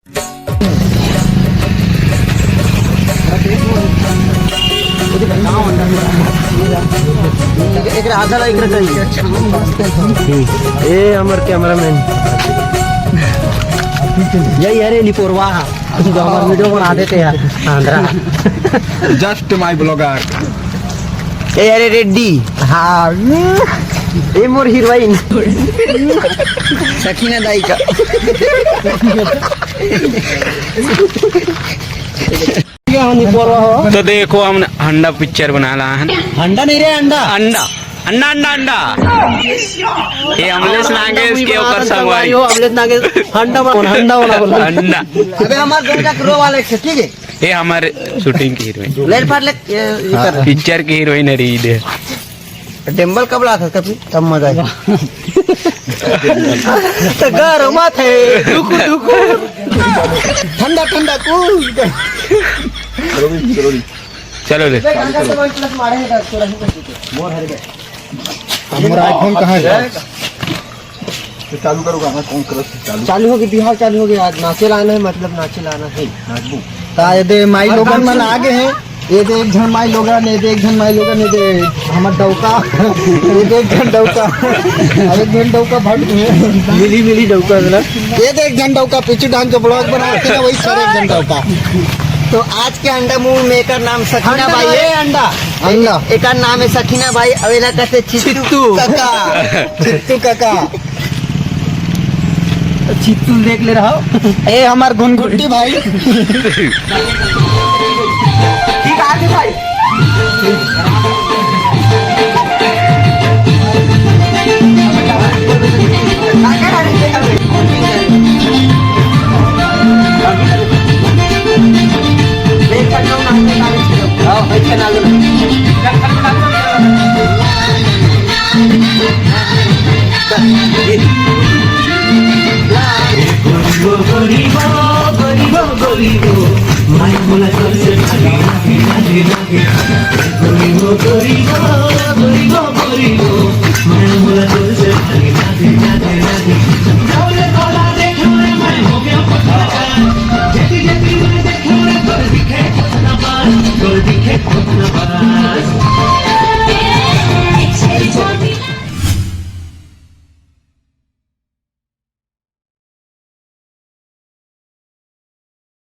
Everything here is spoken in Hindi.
ए हमार कैमरामैन यही अरे लिपोरवा जो हमारे वीडियो बना देते यार आंध्रा जस्ट माय ब्लॉगर ए अरे रेड्डी हाँ ए मोर हीरोइन सकीना दाई का तो देखो हमने अंडा पिक्चर बना रहा है। अंडा नहीं रे अंडा अंडा अंडा अंडा अंडा ये अमलेश नागेश के ऊपर संगवाई अमलेश नागेश अंडा अंडा बोला अंडा। अबे हमारे दोनों का क्रो वाले ठीक है ये हमारे शूटिंग की हीरोइन लेर फाड़ ले पिक्चर की हीरोइन है रीड है। डिम्बल कब ला था कभी तब मजा आया तो गरम थे दुकु दुकु ठंडा ठंडा कूल चलो ले हमारा आईफोन कहाँ है? चालू करो गाना कौन करो चालू हो गया बिहार चालू हो गया आज नाचे लाना है मतलब नाचे लाना है ये दे माई लोगन मन आगे हैं ये दे एक जन माई लोगन ये दे एक जन माई लोगन ये दे हमर डौका ये दे एक जन डौका अब एक जन डौका भट मिली मिली डौका ना ये दे एक जन डौका पीछे डांस जो ब्लॉग बनाते हैं वही सारे एक जन डौका। तो आज के अंडा मूव मेकर नाम सकीना भाई है अंडा अंडा एक का नाम है सकीना भाई अवेला कहते चित्तू काका चित्तू काका चित्तू देख ले रहा हो ए हमार घुनघुट्टी भाई ठीक आगे भाई दिखे